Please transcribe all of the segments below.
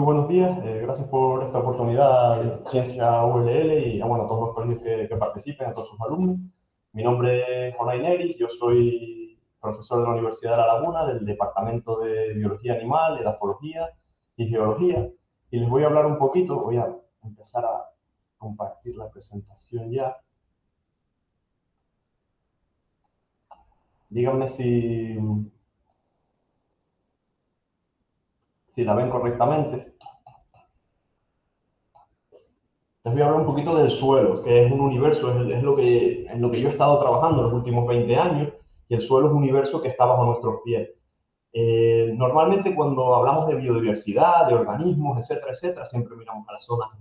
buenos días. Gracias por esta oportunidad de Ciencia ULL y bueno, a todos los colegios que participen, a todos sus alumnos. Mi nombre es Jonay Neris, yo soy profesor de la Universidad de La Laguna, del Departamento de Biología Animal, Edafología y Geología. Y les voy a hablar un poquito, voy a empezar a compartir la presentación ya. Díganme si la ven correctamente. Les voy a hablar un poquito del suelo, que es un universo, es en lo que yo he estado trabajando los últimos 20 años, y el suelo es un universo que está bajo nuestros pies. Normalmente cuando hablamos de biodiversidad, de organismos, etcétera, etcétera, siempre miramos a las zonas a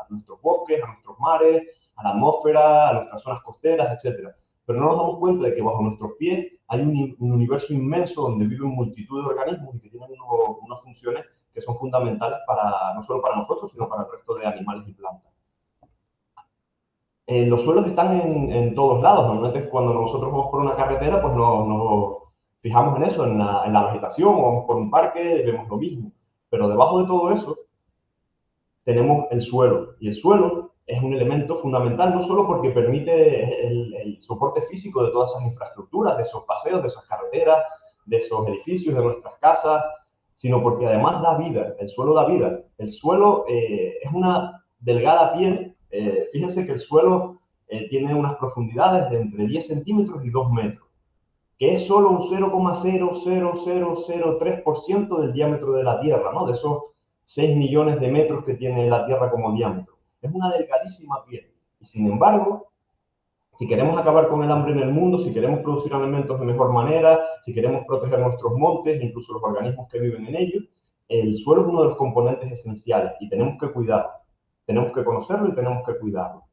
nuestros bosques, a nuestros mares, a la atmósfera, a nuestras zonas costeras, etcétera. Pero no nos damos cuenta de que bajo nuestros pies hay un universo inmenso donde viven multitud de organismos y que tienen unas funciones que son fundamentales no solo para nosotros, sino para el resto de animales y plantas. Los suelos están en todos lados. Normalmente cuando nosotros vamos por una carretera, pues nos fijamos en eso, en la vegetación, o vamos por un parque, vemos lo mismo. Pero debajo de todo eso tenemos el suelo. Y el suelo es un elemento fundamental, no solo porque permite el soporte físico de todas esas infraestructuras, de esos paseos, de esas carreteras, de esos edificios, de nuestras casas, sino porque además da vida. El suelo da vida. El suelo es una delgada piel. Fíjense que el suelo tiene unas profundidades de entre 10 centímetros y 2 metros, que es solo un 0,00003% del diámetro de la Tierra, ¿no? De esos 6 millones de metros que tiene la Tierra como diámetro. Es una delgadísima piel. Y sin embargo, si queremos acabar con el hambre en el mundo, si queremos producir alimentos de mejor manera, si queremos proteger nuestros montes, incluso los organismos que viven en ellos, el suelo es uno de los componentes esenciales y tenemos que cuidarlo. Tenemos que conocerlo y tenemos que cuidarlo.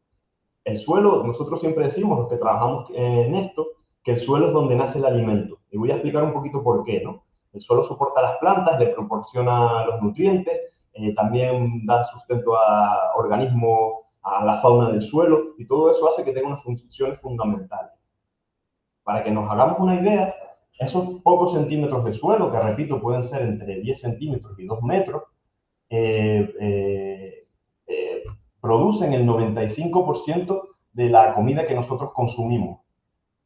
El suelo, nosotros siempre decimos, los que trabajamos en esto, que el suelo es donde nace el alimento. Y voy a explicar un poquito por qué, ¿no? El suelo soporta a las plantas, le proporciona los nutrientes, también da sustento a organismos, a la fauna del suelo, y todo eso hace que tenga unas funciones fundamentales. Para que nos hagamos una idea, esos pocos centímetros de suelo, que repito, pueden ser entre 10 centímetros y 2 metros, eh, eh, eh, producen el 95% de la comida que nosotros consumimos. O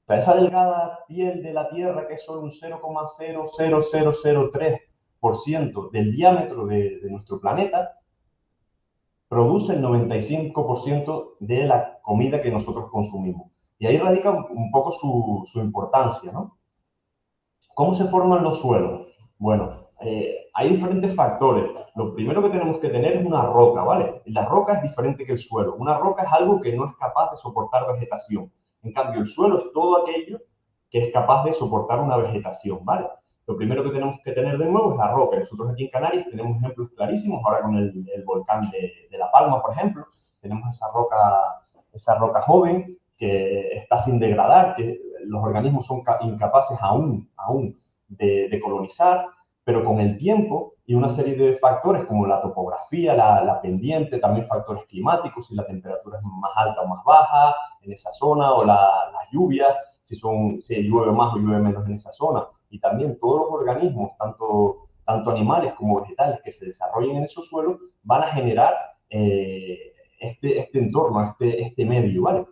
sea, esa delgada piel de la Tierra, que es solo un 0,00003% del diámetro de nuestro planeta, produce el 95% de la comida que nosotros consumimos. Y ahí radica un poco su importancia, ¿no? ¿Cómo se forman los suelos? Bueno, hay diferentes factores. Lo primero que tenemos que tener es una roca, ¿vale? La roca es diferente que el suelo. Una roca es algo que no es capaz de soportar vegetación. En cambio, el suelo es todo aquello que es capaz de soportar una vegetación, ¿vale? Lo primero que tenemos que tener de nuevo es la roca. Nosotros aquí en Canarias tenemos ejemplos clarísimos, ahora con el volcán de La Palma, por ejemplo, tenemos esa roca joven que está sin degradar, que los organismos son incapaces aún de colonizar, pero con el tiempo y una serie de factores como la topografía, la pendiente, también factores climáticos, si la temperatura es más alta o más baja en esa zona, o las lluvias, si llueve más o llueve menos en esa zona, y también todos los organismos, tanto animales como vegetales que se desarrollen en esos suelos, van a generar este entorno, este medio, ¿vale?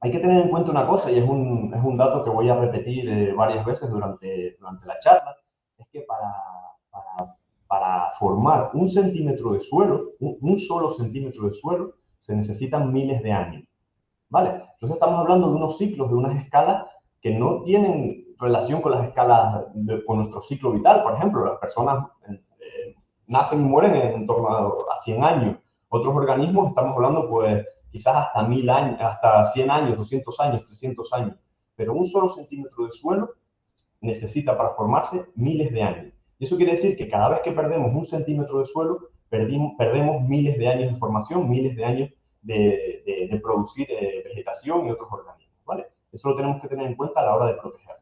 Hay que tener en cuenta una cosa, y es un dato que voy a repetir varias veces durante la charla, es que para formar un centímetro de suelo, un solo centímetro de suelo, se necesitan miles de años, ¿vale? Entonces estamos hablando de unos ciclos, de unas escalas que no tienen relación con las escalas, con nuestro ciclo vital. Por ejemplo, las personas nacen y mueren en torno a 100 años. Otros organismos estamos hablando, pues, quizás hasta 1000 años, hasta 100 años, 200 años, 300 años. Pero un solo centímetro de suelo necesita para formarse miles de años. Y eso quiere decir que cada vez que perdemos un centímetro de suelo, perdemos miles de años de formación, miles de años de producir vegetación y otros organismos, ¿vale? Eso lo tenemos que tener en cuenta a la hora de protegerlo.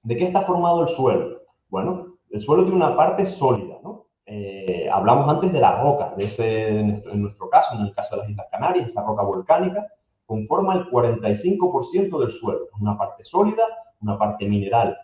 ¿De qué está formado el suelo? Bueno, el suelo tiene una parte sólida, ¿no? Hablamos antes de la roca, en nuestro caso, en el caso de las Islas Canarias, esa roca volcánica conforma el 45% del suelo. Es una parte sólida, una parte mineral.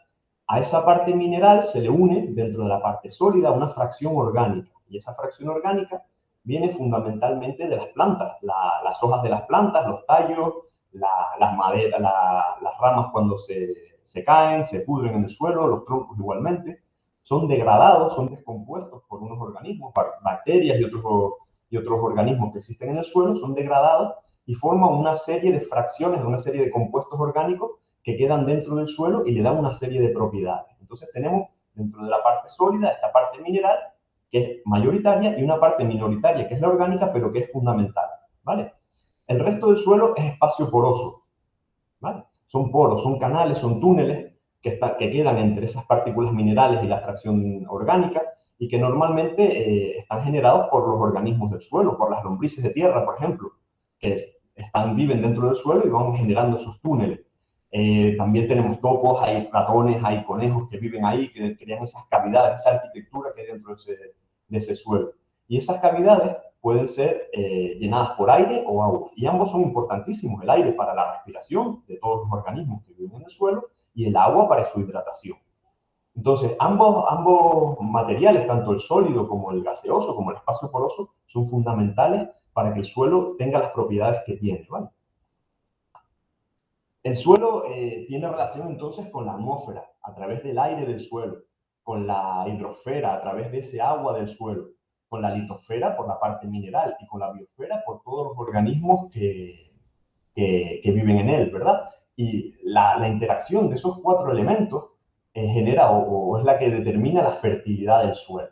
A esa parte mineral se le une, dentro de la parte sólida, una fracción orgánica. Y esa fracción orgánica viene fundamentalmente de las plantas, las hojas de las plantas, los tallos, las maderas, las ramas cuando se caen, se pudren en el suelo, los troncos igualmente, son degradados, son descompuestos por unos organismos, bacterias y otros organismos que existen en el suelo, son degradados y forman una serie de fracciones, una serie de compuestos orgánicos que quedan dentro del suelo y le dan una serie de propiedades. Entonces tenemos dentro de la parte sólida esta parte mineral, que es mayoritaria, y una parte minoritaria, que es la orgánica, pero que es fundamental, ¿vale? El resto del suelo es espacio poroso, ¿vale? Son poros, son canales, son túneles que quedan entre esas partículas minerales y la fracción orgánica y que normalmente están generados por los organismos del suelo, por las lombrices de tierra, por ejemplo, que viven dentro del suelo y van generando esos túneles. También tenemos topos, hay ratones, hay conejos que viven ahí, que crean esas cavidades, esa arquitectura que hay dentro de ese suelo. Y esas cavidades pueden ser llenadas por aire o agua. Y ambos son importantísimos, el aire para la respiración de todos los organismos que viven en el suelo y el agua para su hidratación. Entonces, ambos materiales, tanto el sólido como el gaseoso, como el espacio poroso, son fundamentales para que el suelo tenga las propiedades que tiene, ¿vale? El suelo tiene relación entonces con la atmósfera, a través del aire del suelo, con la hidrosfera, a través de ese agua del suelo, con la litosfera por la parte mineral y con la biosfera por todos los organismos que viven en él, ¿verdad? Y la interacción de esos cuatro elementos genera o es la que determina la fertilidad del suelo.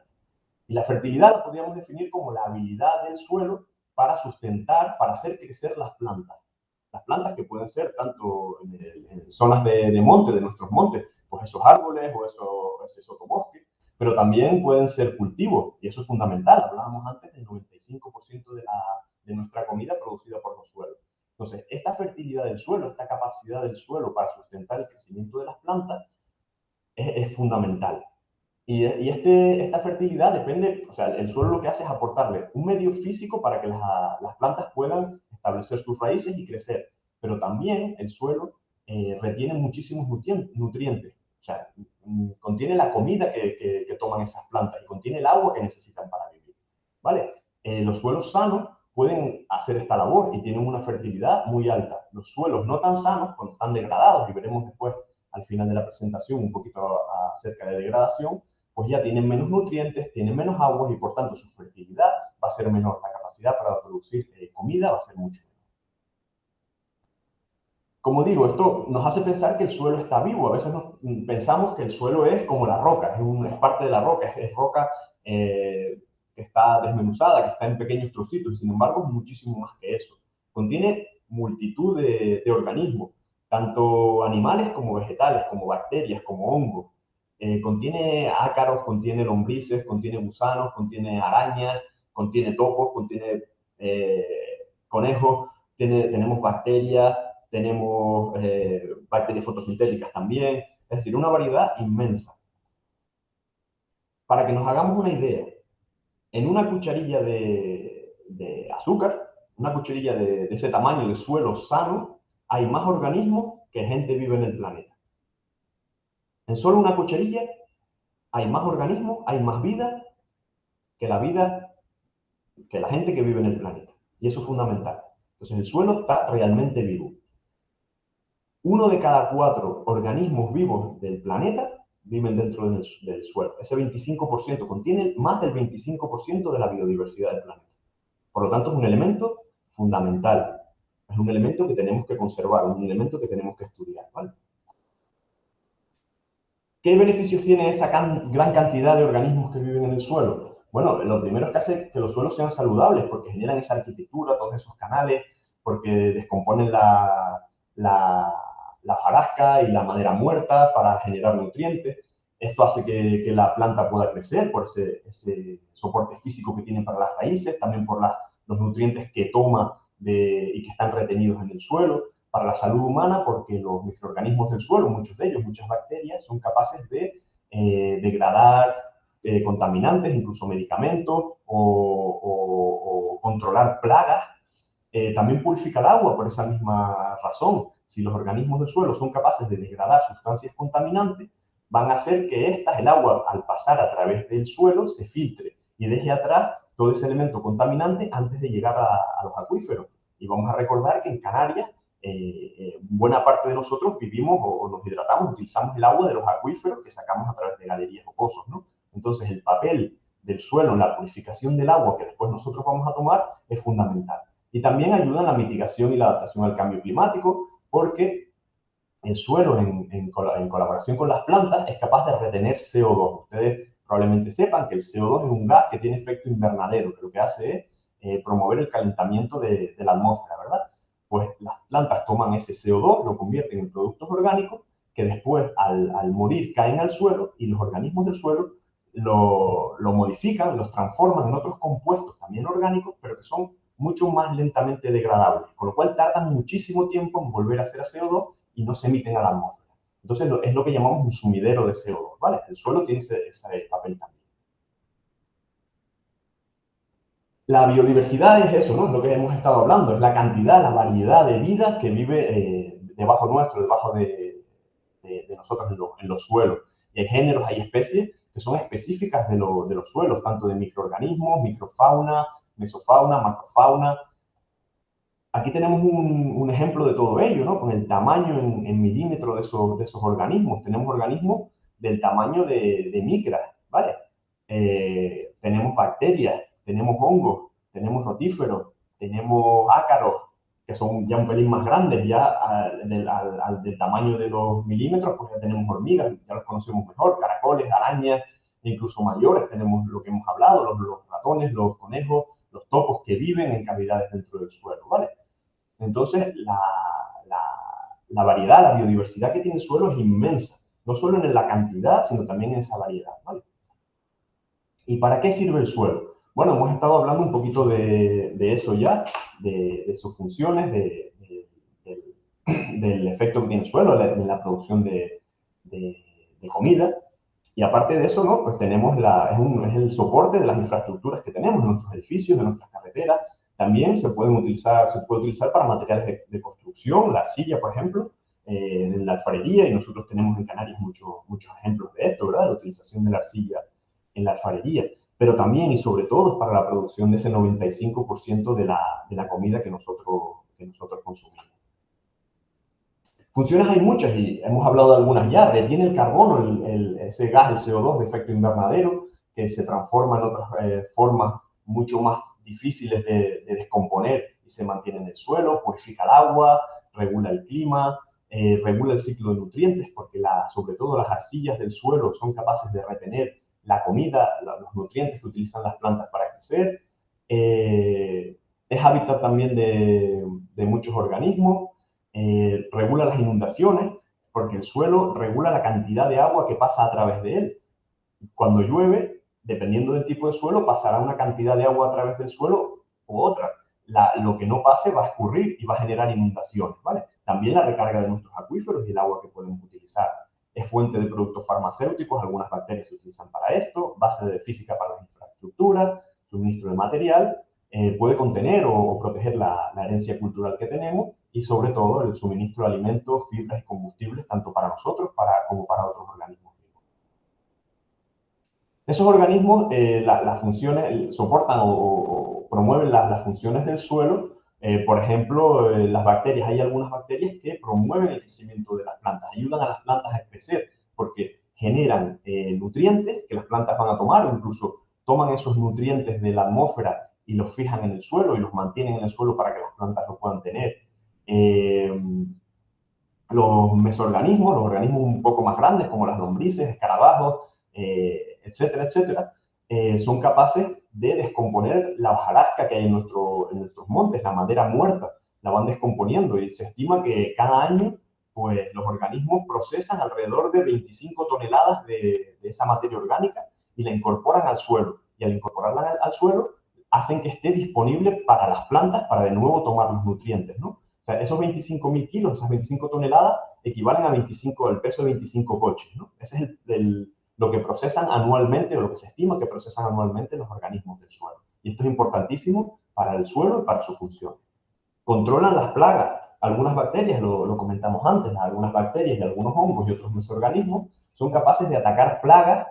Y la fertilidad la podríamos definir como la habilidad del suelo para sustentar, para hacer crecer las plantas. Las plantas que pueden ser tanto en zonas de monte, de nuestros montes, pues esos árboles o ese sotobosque, pero también pueden ser cultivos, y eso es fundamental. Hablábamos antes del 95% de nuestra comida producida por los suelos. Entonces, esta fertilidad del suelo, esta capacidad del suelo para sustentar el crecimiento de las plantas es fundamental. Y esta fertilidad depende, o sea, el suelo lo que hace es aportarle un medio físico para que las plantas puedan establecer sus raíces y crecer, pero también el suelo retiene muchísimos nutrientes, o sea, contiene la comida que toman esas plantas y contiene el agua que necesitan para vivir, ¿vale? Los suelos sanos pueden hacer esta labor y tienen una fertilidad muy alta. Los suelos no tan sanos, cuando están degradados, y veremos después al final de la presentación un poquito acerca de degradación, pues ya tienen menos nutrientes, tienen menos agua y por tanto su fertilidad va a ser menor. La capacidad para producir comida va a ser mucho menor. Como digo, esto nos hace pensar que el suelo está vivo. A veces pensamos que el suelo es como la roca, es parte de la roca, es roca que está desmenuzada, que está en pequeños trocitos, y sin embargo es muchísimo más que eso. Contiene multitud de organismos, tanto animales como vegetales, como bacterias, como hongos. Contiene ácaros, contiene lombrices, contiene gusanos, contiene arañas, contiene topos, contiene eh, conejos, tenemos bacterias, tenemos bacterias fotosintéticas también, es decir, una variedad inmensa. Para que nos hagamos una idea, en una cucharilla de azúcar, una cucharilla de ese tamaño de suelo sano, hay más organismos que gente vive en el planeta. En solo una cucharilla hay más organismos, hay más vida que la gente que vive en el planeta. Y eso es fundamental. Entonces el suelo está realmente vivo. Uno de cada 4 organismos vivos del planeta viven dentro del suelo. Ese 25% contiene más del 25% de la biodiversidad del planeta. Por lo tanto, es un elemento fundamental. Es un elemento que tenemos que conservar, un elemento que tenemos que estudiar, ¿vale? ¿Qué beneficios tiene esa gran cantidad de organismos que viven en el suelo? Bueno, lo primero es que hace que los suelos sean saludables porque generan esa arquitectura, todos esos canales, porque descomponen la, la hojarasca y la madera muerta para generar nutrientes. Esto hace que la planta pueda crecer por ese soporte físico que tiene para las raíces, también por los nutrientes que toma y que están retenidos en el suelo. Para la salud humana, porque los microorganismos del suelo, muchos de ellos, muchas bacterias, son capaces de degradar contaminantes, incluso medicamentos, o controlar plagas. También purifica el agua por esa misma razón. Si los organismos del suelo son capaces de degradar sustancias contaminantes, van a hacer que el agua, al pasar a través del suelo, se filtre y deje atrás todo ese elemento contaminante antes de llegar a los acuíferos. Y vamos a recordar que en Canarias, buena parte de nosotros vivimos o nos hidratamos, utilizamos el agua de los acuíferos que sacamos a través de galerías o pozos, ¿no? Entonces, el papel del suelo en la purificación del agua que después nosotros vamos a tomar es fundamental. Y también ayuda en la mitigación y la adaptación al cambio climático, porque el suelo, en colaboración con las plantas, es capaz de retener CO2. Ustedes probablemente sepan que el CO2 es un gas que tiene efecto invernadero, que lo que hace es promover el calentamiento de la atmósfera, ¿verdad? Pues las plantas toman ese CO2, lo convierten en productos orgánicos, que después, al morir, caen al suelo y los organismos del suelo lo modifican, los transforman en otros compuestos también orgánicos, pero que son mucho más lentamente degradables, con lo cual tardan muchísimo tiempo en volver a ser a CO2 y no se emiten a la atmósfera. Entonces, es lo que llamamos un sumidero de CO2, ¿vale? El suelo tiene ese papel también. La biodiversidad es eso, ¿no? Es lo que hemos estado hablando, es la cantidad, la variedad de vida que vive debajo nuestro, debajo de nosotros en los suelos. Y hay géneros, hay especies que son específicas de los suelos, tanto de microorganismos, microfauna, mesofauna, macrofauna. Aquí tenemos un ejemplo de todo ello, ¿no? Con el tamaño en milímetros de esos organismos. Tenemos organismos del tamaño de micras, ¿vale? Tenemos bacterias, tenemos hongos, tenemos rotíferos, tenemos ácaros, que son ya un pelín más grandes, ya del tamaño de los milímetros, pues ya tenemos hormigas, ya los conocemos mejor, caracoles, arañas, e incluso mayores, tenemos lo que hemos hablado, los ratones, los conejos, los topos que viven en cavidades dentro del suelo, ¿vale? Entonces, la, la variedad, la biodiversidad que tiene el suelo es inmensa, no solo en la cantidad, sino también en esa variedad, ¿vale? ¿Y para qué sirve el suelo? Bueno, hemos estado hablando un poquito de eso ya, de sus funciones, del efecto que tiene el suelo en la producción de comida. Y aparte de eso, ¿no? Pues tenemos es el soporte de las infraestructuras que tenemos en nuestros edificios, en nuestras carreteras. También se puede utilizar para materiales de construcción, la arcilla, por ejemplo, en la alfarería, y nosotros tenemos en Canarias muchos ejemplos de esto, ¿verdad? La utilización de la arcilla en la alfarería, pero también y sobre todo para la producción de ese 95% de la comida que nosotros consumimos. Funciones hay muchas y hemos hablado de algunas ya. Retiene el carbono, ese gas, el CO2 de efecto invernadero, que se transforma en otras formas mucho más difíciles de descomponer y se mantiene en el suelo, purifica el agua, regula el clima, regula el ciclo de nutrientes, porque sobre todo las arcillas del suelo son capaces de retener la comida, los nutrientes que utilizan las plantas para crecer. Es hábitat también de muchos organismos. Regula las inundaciones, porque el suelo regula la cantidad de agua que pasa a través de él. Cuando llueve, dependiendo del tipo de suelo, pasará una cantidad de agua a través del suelo u otra. Lo que no pase va a escurrir y va a generar inundaciones, ¿vale? También la recarga de nuestros acuíferos y el agua que podemos utilizar. Es fuente de productos farmacéuticos, algunas bacterias se utilizan para esto, base de física para las infraestructuras, suministro de material, puede contener o proteger la herencia cultural que tenemos y sobre todo el suministro de alimentos, fibras y combustibles, tanto para nosotros como para otros organismos vivos. Esos organismos, las funciones, soportan o promueven las funciones del suelo. Por ejemplo, las bacterias, hay algunas bacterias que promueven el crecimiento de las plantas, ayudan a las plantas a crecer porque generan nutrientes que las plantas van a tomar, o incluso toman esos nutrientes de la atmósfera y los fijan en el suelo y los mantienen en el suelo para que las plantas lo puedan tener. Los mesoorganismos, los organismos un poco más grandes, como las lombrices, escarabajos, etcétera, etcétera, son capaces de descomponer la hojarasca que hay en nuestros montes, la madera muerta, la van descomponiendo y se estima que cada año pues, los organismos procesan alrededor de 25 toneladas de esa materia orgánica y la incorporan al suelo. Y al incorporarla al suelo, hacen que esté disponible para las plantas para de nuevo tomar los nutrientes, ¿no? O sea, esos 25.000 kilos, esas 25 toneladas, equivalen al peso de 25 coches, ¿no? Ese es lo que procesan anualmente, o lo que se estima que procesan anualmente los organismos del suelo. Y esto es importantísimo para el suelo y para su función. Controlan las plagas. algunas bacterias, lo comentamos antes, algunas bacterias y algunos hongos y otros mesoorganismos son capaces de atacar plagas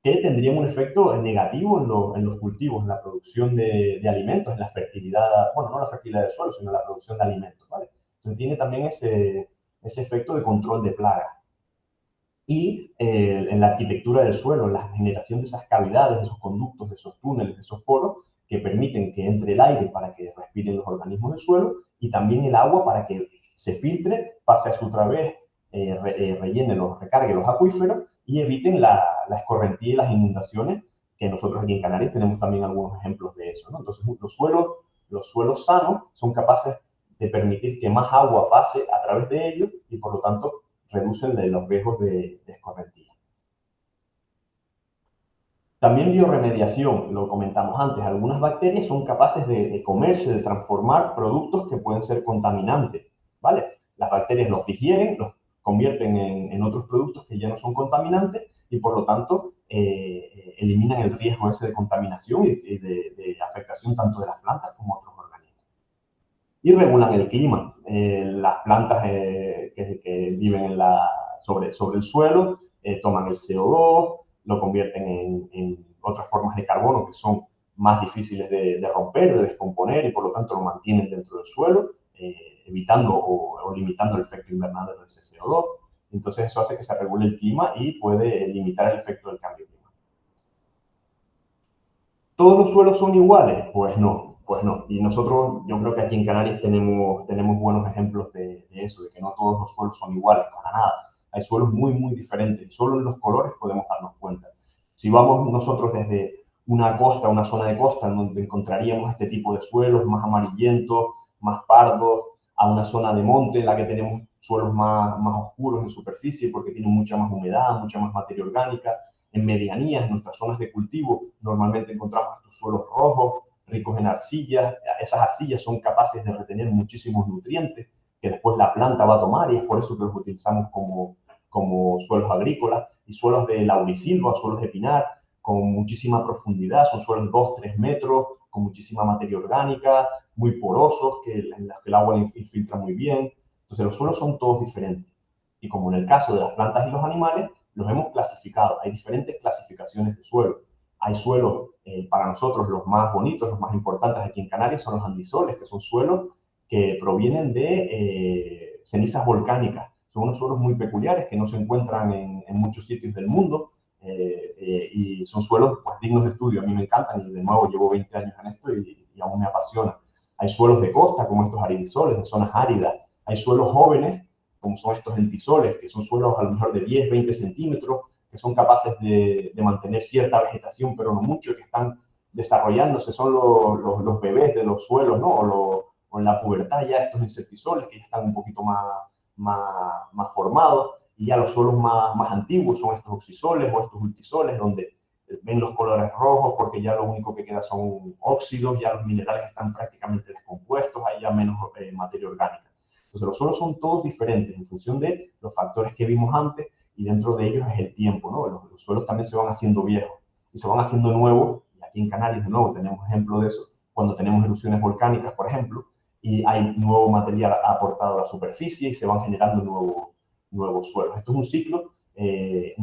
que tendrían un efecto negativo en los cultivos, en la producción de alimentos, en la fertilidad, bueno, no la fertilidad del suelo, sino la producción de alimentos, ¿vale? Entonces tiene también ese efecto de control de plagas. Y en la arquitectura del suelo, en la generación de esas cavidades, de esos conductos, de esos túneles, de esos poros, que permiten que entre el aire para que respiren los organismos del suelo y también el agua para que se filtre, pase a su través, rellene, recargue los acuíferos y eviten la escorrentía y las inundaciones, que nosotros aquí en Canarias tenemos también algunos ejemplos de eso, ¿no? Entonces, los suelos sanos son capaces de permitir que más agua pase a través de ellos y, por lo tanto, reducen los riesgos de escorrentía. También bioremediación, lo comentamos antes, algunas bacterias son capaces de comerse, de transformar productos que pueden ser contaminantes, ¿vale? Las bacterias los digieren, los convierten en otros productos que ya no son contaminantes y por lo tanto eliminan el riesgo ese de contaminación y de afectación tanto de las plantas como de otros organismos. Y regulan el clima. Las plantas que viven sobre el suelo toman el CO2, lo convierten en otras formas de carbono que son más difíciles de romper, de descomponer y por lo tanto lo mantienen dentro del suelo, evitando o limitando el efecto invernadero de ese CO2. Entonces eso hace que se regule el clima y puede limitar el efecto del cambio climático. ¿Todos los suelos son iguales? Pues no, pues no. Y nosotros, yo creo que aquí en Canarias tenemos buenos ejemplos de eso, de que no todos los suelos son iguales, para nada. Hay suelos muy, muy diferentes. Solo en los colores podemos darnos cuenta. Si vamos nosotros desde una costa, una zona de costa, en donde encontraríamos este tipo de suelos más amarillentos, más pardos, a una zona de monte en la que tenemos suelos más oscuros en superficie porque tienen mucha más humedad, mucha más materia orgánica, en medianías, en nuestras zonas de cultivo, normalmente encontramos estos suelos rojos, ricos en arcillas. Esas arcillas son capaces de retener muchísimos nutrientes que después la planta va a tomar y es por eso que los utilizamos como suelos agrícolas. Y suelos de laurisilva, suelos de pinar, con muchísima profundidad, son suelos de 2, 3 metros, con muchísima materia orgánica, muy porosos, en los que el agua infiltra muy bien. Entonces los suelos son todos diferentes. Y como en el caso de las plantas y los animales, los hemos clasificado. Hay diferentes clasificaciones de suelo. Hay suelos, para nosotros, los más bonitos, los más importantes aquí en Canarias son los andisoles, que son suelos que provienen de cenizas volcánicas. Son unos suelos muy peculiares que no se encuentran en muchos sitios del mundo y son suelos pues, dignos de estudio. A mí me encantan y de nuevo llevo 20 años en esto y aún me apasiona. Hay suelos de costa, como estos aridisoles, de zonas áridas. Hay suelos jóvenes como son estos entisoles, que son suelos a lo mejor de 10, 20 centímetros, que son capaces de mantener cierta vegetación, pero no mucho, que están desarrollándose, son los bebés de los suelos, ¿no? O en la pubertad ya estos insectisoles, que ya están un poquito más formados, y ya los suelos más antiguos son estos oxisoles o estos ultisoles, donde ven los colores rojos porque ya lo único que queda son óxidos, ya los minerales están prácticamente descompuestos, hay ya menos materia orgánica. Entonces los suelos son todos diferentes en función de los factores que vimos antes y dentro de ellos es el tiempo, ¿no? Los suelos también se van haciendo viejos y se van haciendo nuevos, y aquí en Canarias de nuevo tenemos ejemplo de eso, cuando tenemos erupciones volcánicas, por ejemplo, y hay nuevo material aportado a la superficie y se van generando nuevos suelos. Esto es un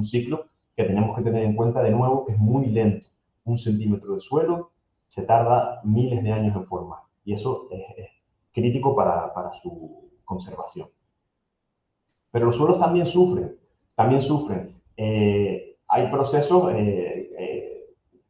ciclo que tenemos que tener en cuenta de nuevo que es muy lento. 1 centímetro de suelo se tarda miles de años en formar y eso es crítico para su conservación. Pero los suelos también sufren. Hay procesos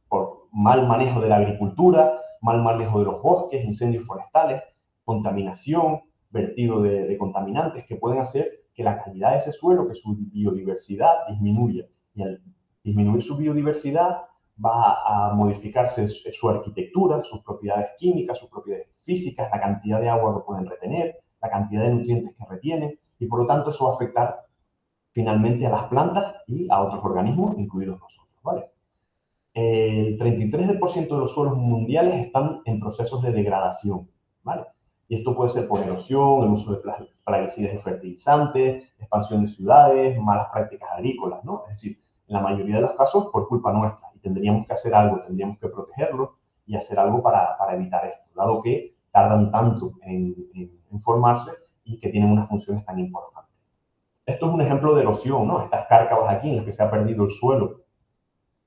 por mal manejo de la agricultura, mal manejo de los bosques, incendios forestales, contaminación, vertido de contaminantes que pueden hacer que la calidad de ese suelo, que su biodiversidad disminuya. Y al disminuir su biodiversidad va a modificarse su arquitectura, sus propiedades químicas, sus propiedades físicas, la cantidad de agua que pueden retener, la cantidad de nutrientes que retienen, y por lo tanto eso va a afectar finalmente a las plantas y a otros organismos, incluidos nosotros, ¿vale? El 33% de los suelos mundiales están en procesos de degradación, ¿vale? Y esto puede ser por erosión, el uso de plaguicidas y fertilizantes, expansión de ciudades, malas prácticas agrícolas, ¿no? Es decir, en la mayoría de los casos por culpa nuestra. Y tendríamos que hacer algo, tendríamos que protegerlo y hacer algo para evitar esto, dado que tardan tanto en formarse y que tienen unas funciones tan importantes. Esto es un ejemplo de erosión, ¿no? Estas cárcavas aquí en las que se ha perdido el suelo.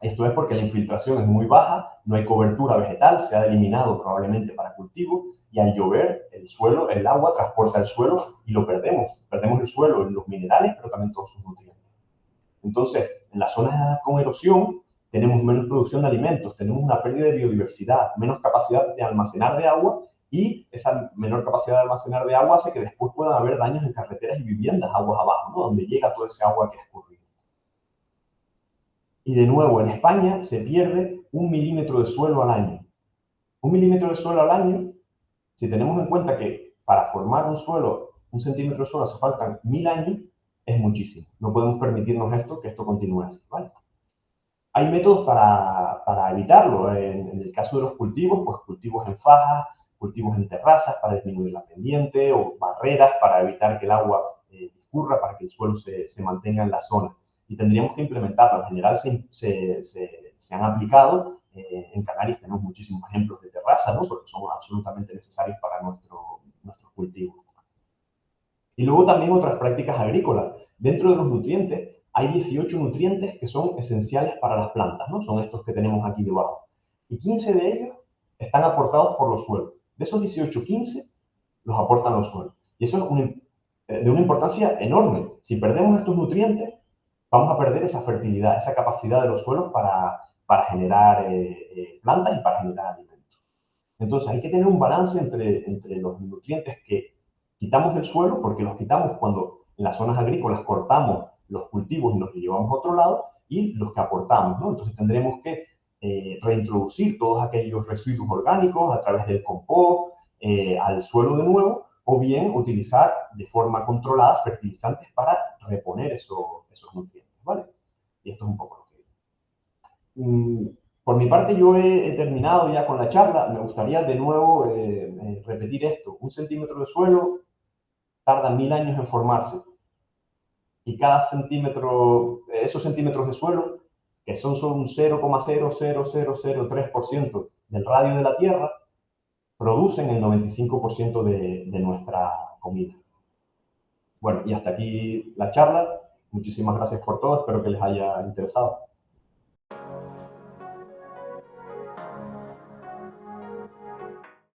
Esto es porque la infiltración es muy baja, no hay cobertura vegetal, se ha eliminado probablemente para cultivo, y al llover, el suelo, el agua transporta el suelo y lo perdemos. Perdemos el suelo, los minerales, pero también todos sus nutrientes. Entonces, en las zonas con erosión tenemos menos producción de alimentos, tenemos una pérdida de biodiversidad, menos capacidad de almacenar de agua, y esa menor capacidad de almacenar de agua hace que después puedan haber daños en carreteras y viviendas aguas abajo, ¿no? Donde llega todo ese agua que ha escurrido. Y de nuevo, en España se pierde 1 milímetro de suelo al año. 1 milímetro de suelo al año, si tenemos en cuenta que para formar un suelo, 1 centímetro de suelo hace falta 1000 años, es muchísimo. No podemos permitirnos esto, que esto continúe así, ¿vale? Hay métodos para evitarlo. En el caso de los cultivos, pues cultivos en fajas, cultivos en terrazas para disminuir la pendiente, o barreras para evitar que el agua discurra, para que el suelo se mantenga en la zona. Y tendríamos que implementarlo. En general se han aplicado. En Canarias tenemos muchísimos ejemplos de terrazas, ¿no? Porque son absolutamente necesarios para nuestros cultivos. Y luego también otras prácticas agrícolas. Dentro de los nutrientes hay 18 nutrientes que son esenciales para las plantas, ¿no? Son estos que tenemos aquí debajo. Y 15 de ellos están aportados por los suelos. De esos 18, 15 los aportan los suelos. Y eso es de una importancia enorme. Si perdemos estos nutrientes, vamos a perder esa fertilidad, esa capacidad de los suelos para generar plantas y para generar alimentos. Entonces hay que tener un balance entre los nutrientes que quitamos del suelo, porque los quitamos cuando en las zonas agrícolas cortamos los cultivos y los llevamos a otro lado, y los que aportamos, ¿no? Entonces tendremos que reintroducir todos aquellos residuos orgánicos a través del compost al suelo de nuevo, o bien utilizar de forma controlada fertilizantes para reponer esos nutrientes, ¿vale? Y esto es un poco lo que... Por mi parte, yo he terminado ya con la charla. Me gustaría de nuevo repetir esto. 1 centímetro de suelo tarda 1000 años en formarse. Y cada centímetro, esos centímetros de suelo, que son solo un 0,00003% del radio de la Tierra, producen el 95% de nuestra comida. Bueno, y hasta aquí la charla. Muchísimas gracias por todo. Espero que les haya interesado.